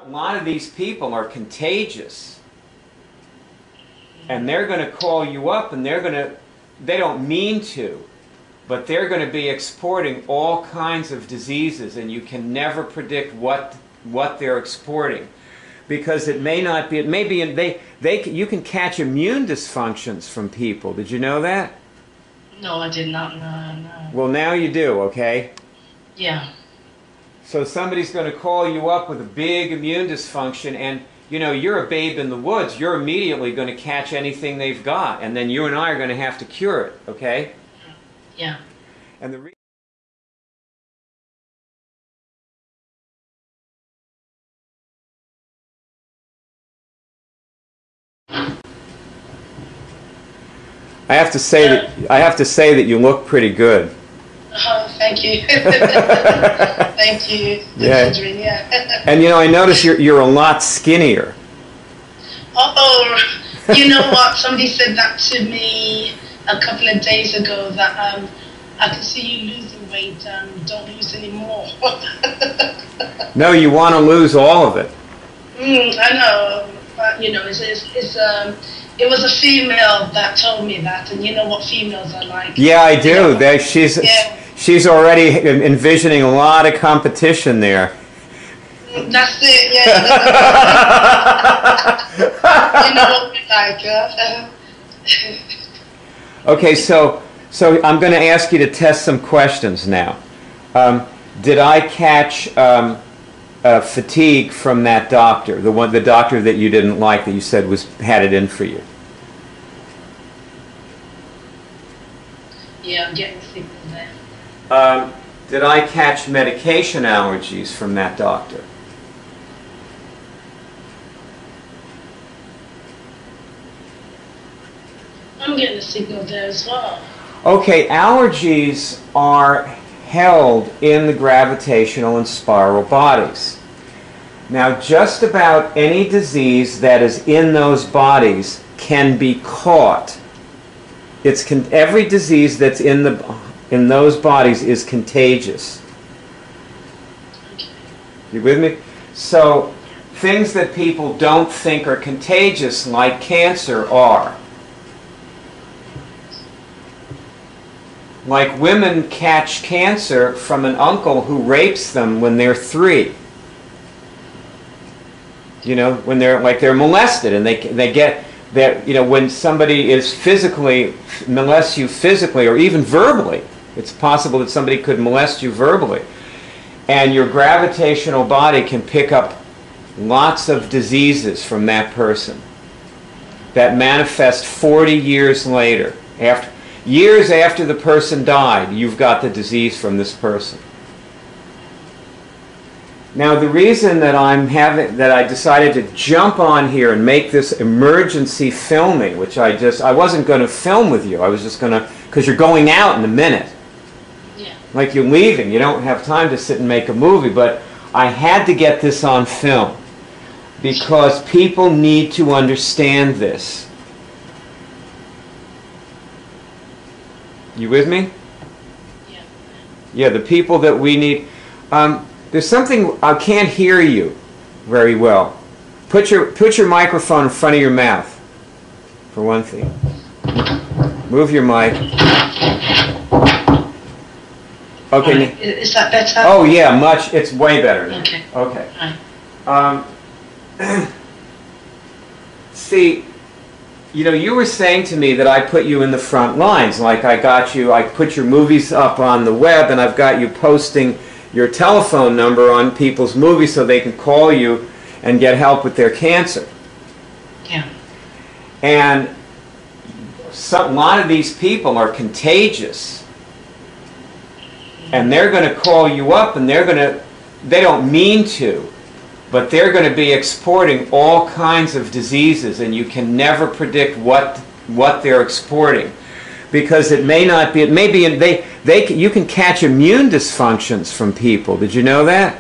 a lot of these people are contagious, and they're going to call you up, and they don't mean to, but they're going to be exporting all kinds of diseases, and you can never predict what they're exporting, because it may not be, you can catch immune dysfunctions from people. Did you know that? No, I did not know. No. Well, now you do, okay? Yeah. So somebody's going to call you up with a big immune dysfunction, and you know, you're a babe in the woods. You're immediately going to catch anything they've got, and then you and I are going to have to cure it, okay? Yeah. And the I have to say that you look pretty good. Oh, thank you. Thank you. Yeah. Yeah. And you know, I notice you're a lot skinnier. Oh, you know what? Somebody said that to me a couple of days ago, that I can see you losing weight and don't lose any more. No, you want to lose all of it. I know, but you know, it was a female that told me that, and you know what females are like. Yeah, I do. You know? She's already envisioning a lot of competition there. That's it, yeah. You know what we like, Okay, so I'm going to ask you to test some questions now. Did I catch fatigue from that doctor, the doctor that you didn't like, that you said had it in for you? Yeah, I'm getting sick from there. Did I catch medication allergies from that doctor? I'm getting a signal there as well. Okay, allergies are held in the gravitational and spiral bodies. Now, just about any disease that is in those bodies can be caught. Every disease that's in those bodies is contagious. Okay. You with me? So, things that people don't think are contagious, like cancer, are. Like women catch cancer from an uncle who rapes them when they're 3. You know, when they're molested, and they get that, you know, when somebody molests you physically or even verbally. It's possible that somebody could molest you verbally, and your gravitational body can pick up lots of diseases from that person that manifest 40 years later. Years after the person died, you've got the disease from this person. Now, the reason that I decided to jump on here and make this emergency filming, which I wasn't going to film with you. I was just going to, because you're going out in a minute. Yeah. Like you're leaving. You don't have time to sit and make a movie. But I had to get this on film because people need to understand this. You with me? Yeah. Yeah, the people that we need. There's something, I can't hear you very well. Put your microphone in front of your mouth, for one thing. Move your mic. Okay. Is that better? Oh yeah, much. It's way better now. Okay. Okay. Right. See, you know, you were saying to me that I put you in the front lines. Like I put your movies up on the web, and I've got you posting your telephone number on people's movies so they can call you and get help with their cancer. Yeah. And a lot of these people are contagious, and they're going to call you up, and they don't mean to, but they're going to be exporting all kinds of diseases, and you can never predict what they're exporting, because you can catch immune dysfunctions from people. Did you know that?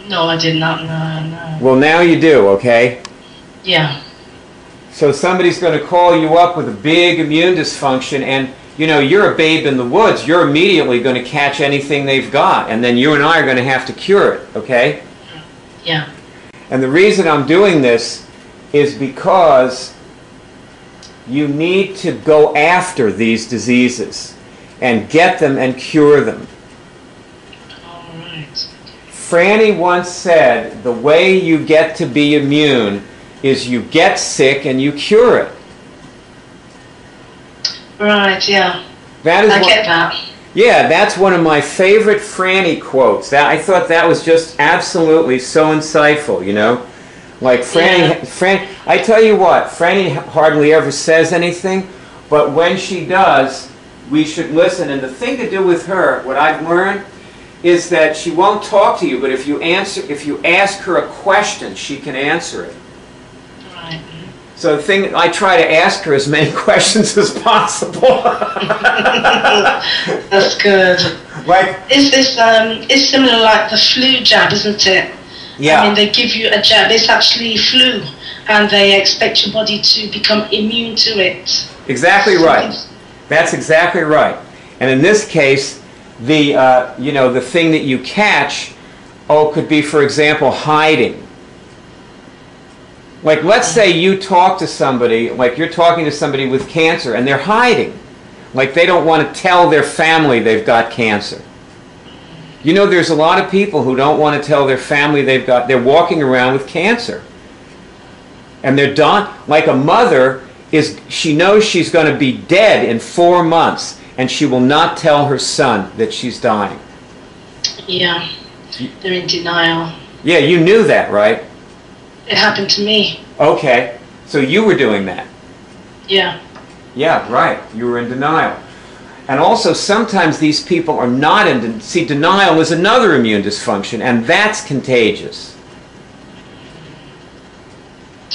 No, I did not know. No. Well, now you do, okay? Yeah. So somebody's going to call you up with a big immune dysfunction, and you know, you're a babe in the woods. You're immediately going to catch anything they've got, and then you and I are going to have to cure it, okay? Yeah. And the reason I'm doing this is because you need to go after these diseases and get them and cure them. All right. Franny once said, the way you get to be immune is you get sick and you cure it. Right, yeah. That is I get that. Yeah, that's one of my favorite Franny quotes. I thought that was just absolutely so insightful, you know? Like Franny, I tell you what, Franny hardly ever says anything, but when she does, we should listen. And the thing to do with her, what I've learned, is that she won't talk to you, but if you ask her a question, she can answer it. Right. So the thing, I try to ask her as many questions as possible. That's good. Like, It's similar like the flu jab, isn't it? yeah. I mean, they give you a jab. It's actually flu, and they expect your body to become immune to it. Exactly right. That's exactly right. And in this case, the the thing that you catch, could be, for example, hiding. Like, let's say you talk to somebody, like you're talking to somebody with cancer, and they're hiding. Like, they don't want to tell their family they've got cancer. You know, there's a lot of people who don't want to tell their family they're walking around with cancer. And they're done. Like a mother, she knows she's going to be dead in 4 months, and she will not tell her son that she's dying. Yeah, they're in denial. Yeah, you knew that, right? It happened to me. Okay, so you were doing that. Yeah. Yeah, right. You were in denial. And also, sometimes these people are not in... See, denial is another immune dysfunction, and that's contagious.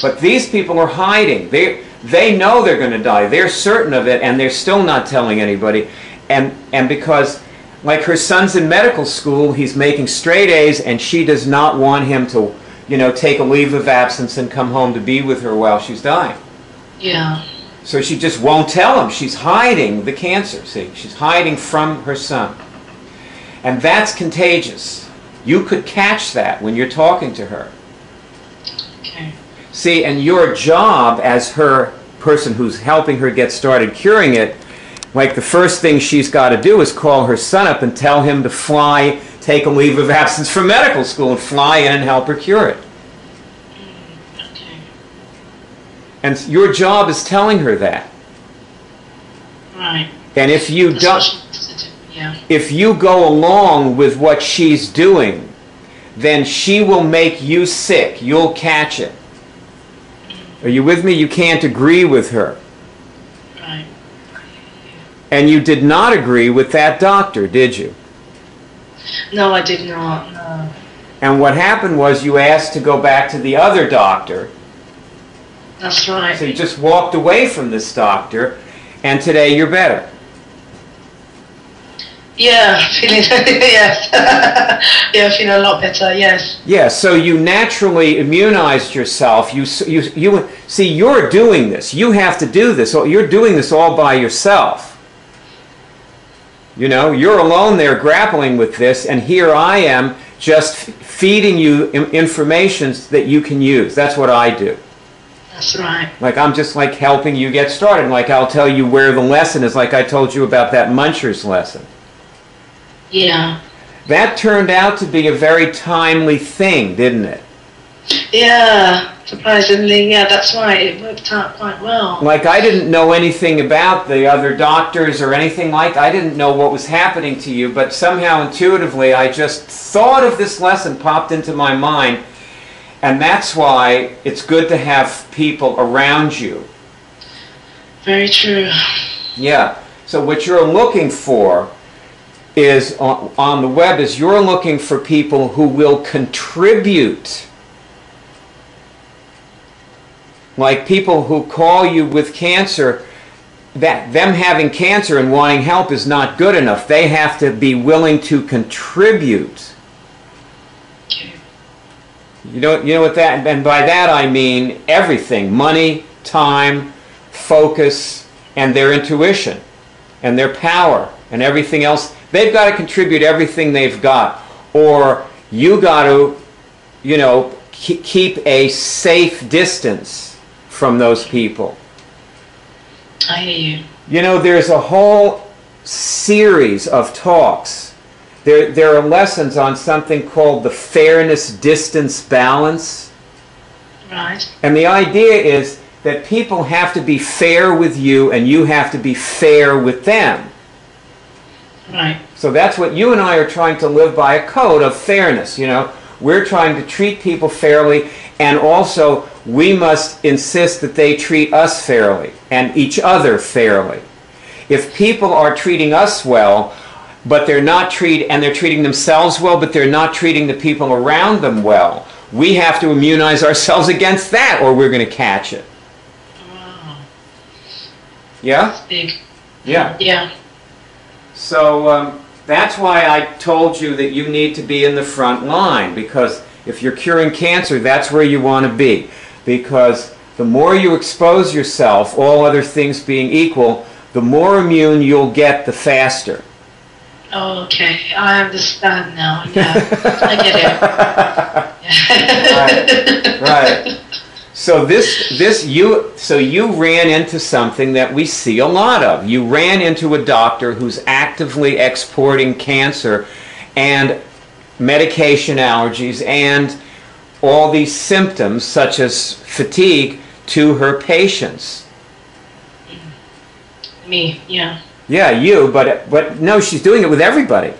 But these people are hiding. They know they're going to die. They're certain of it, and they're still not telling anybody. And because, like, her son's in medical school, he's making straight A's, and she does not want him to, take a leave of absence and come home to be with her while she's dying. Yeah. So she just won't tell him. She's hiding the cancer, see? She's hiding from her son. And that's contagious. You could catch that when you're talking to her. Okay. See, and your job as her person who's helping her get started curing it, like the first thing she's got to do is call her son up and tell him to fly, take a leave of absence from medical school and fly in and help her cure it. Okay. And your job is telling her that. Right. And if you don't, yeah. if you go along with what she's doing, then she will make you sick. You'll catch it. Are you with me? You can't agree with her. Right. And you did not agree with that doctor, did you? No, I did not. No. And what happened was you asked to go back to the other doctor. That's right. So you just walked away from this doctor, and today you're better. Yeah, feeling yes. Yeah, feeling a lot better. Yes. Yeah, so you naturally immunized yourself. You see, you're doing this. You have to do this. You're doing this all by yourself. You're alone there grappling with this, and here I am just feeding you information that you can use. That's what I do. That's right. Like, I'm just like helping you get started. Like, I'll tell you where the lesson is, like I told you about that Muncher's lesson. Yeah. That turned out to be a very timely thing, didn't it? Yeah, surprisingly, yeah, that's right. It worked out quite well. Like, I didn't know anything about the other doctors or anything like that. I didn't know what was happening to you, but somehow intuitively I just thought of this lesson, popped into my mind, and that's why it's good to have people around you. Very true. Yeah. So what you're looking for is on the web is you're looking for people who will contribute. Like people who call you with cancer, that them having cancer and wanting help is not good enough. They have to be willing to contribute. You know what that, and by that I mean everything: money, time, focus, and their intuition, and their power, and everything else. They've got to contribute everything they've got, or you got to, keep a safe distance from those people. I hear you. You know, there's a whole series of talks. There are lessons on something called the fairness distance balance. Right. And the idea is that people have to be fair with you and you have to be fair with them. Right. So that's what you and I are trying to live by, a code of fairness, you know. We're trying to treat people fairly, and also we must insist that they treat us fairly and each other fairly. If people are treating us well, but they're treating themselves well, but they're not treating the people around them well, we have to immunize ourselves against that, or we're going to catch it. Wow. Yeah? That's big. Yeah. Yeah. So that's why I told you that you need to be in the front line, because if you're curing cancer, that's where you want to be. Because the more you expose yourself, all other things being equal, the more immune you'll get, the faster. Okay, I understand now. Yeah, I get Right. it. Right. So you ran into something that we see a lot of. You ran into a doctor who's actively exporting cancer and medication allergies and all these symptoms such as fatigue to her patients. Me, yeah. Yeah, you, but no, she's doing it with everybody.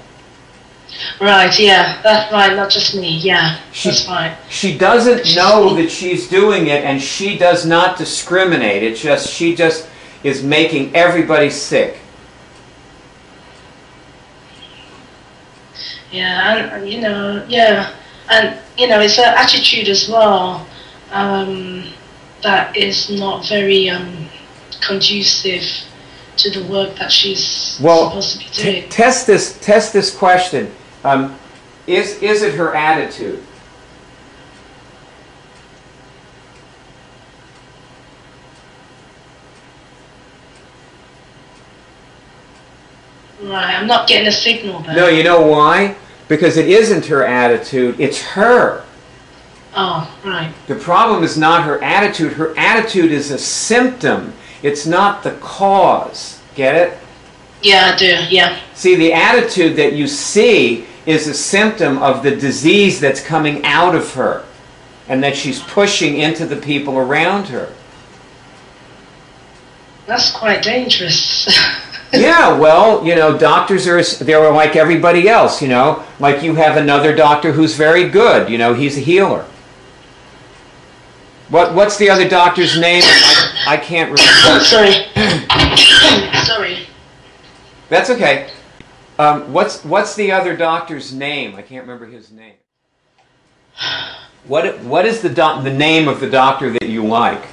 Right, yeah, that's right, not just me, yeah, that's right. She doesn't know that she's doing it, and she does not discriminate. She just is making everybody sick. Yeah, and you know, yeah, and you know, it's an attitude as well that is not very conducive to the work that she's supposed to be doing. Test this question. Is it her attitude? Right, I'm not getting a signal there. No, you know why? Because it isn't her attitude, it's her. Oh, right. The problem is not her attitude. Her attitude is a symptom. It's not the cause. Get it? Yeah, I do, yeah. See, the attitude that you see is a symptom of the disease that's coming out of her and that she's pushing into the people around her. That's quite dangerous. Yeah, well, you know, doctors they're like everybody else, you know. Like you have another doctor who's very good, you know, he's a healer. What's the other doctor's name? I can't remember. Sorry. Sorry. That's okay. What's the other doctor's name? I can't remember his name. What is the name of the doctor that you like?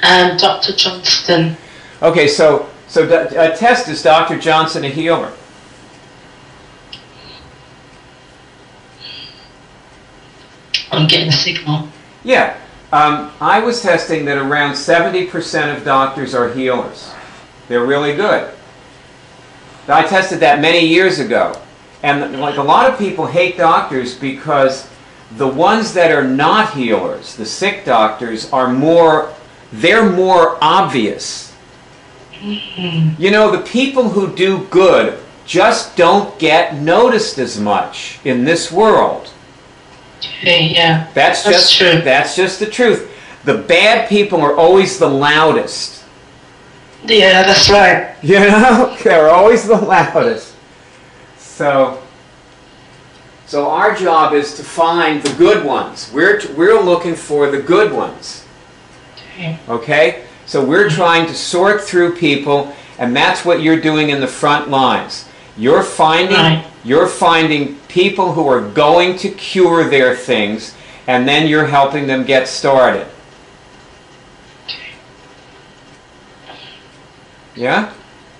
Dr. Johnston. Okay, so test, is Dr. Johnson a healer? I'm getting a signal. Yeah. I was testing that around 70% of doctors are healers. They're really good. I tested that many years ago. And like a lot of people hate doctors because the ones that are not healers, the sick doctors, they're more obvious. Mm-hmm. You know, the people who do good just don't get noticed as much in this world. Okay, yeah. That's true. That's just the truth. The bad people are always the loudest. Yeah, that's right. You know, they're always the loudest. So our job is to find the good ones. We're looking for the good ones. Okay? So we're trying to sort through people, and that's what you're doing in the front lines. You're finding people who are going to cure their things, and then you're helping them get started. Yeah?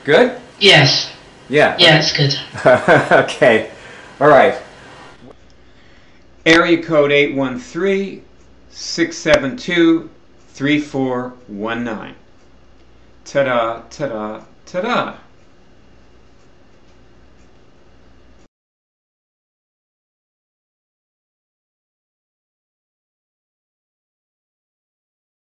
Good? Yes. Yeah. Yeah, it's good. Okay. All right. Area code 813-672-3419. Ta-da, ta-da, ta-da.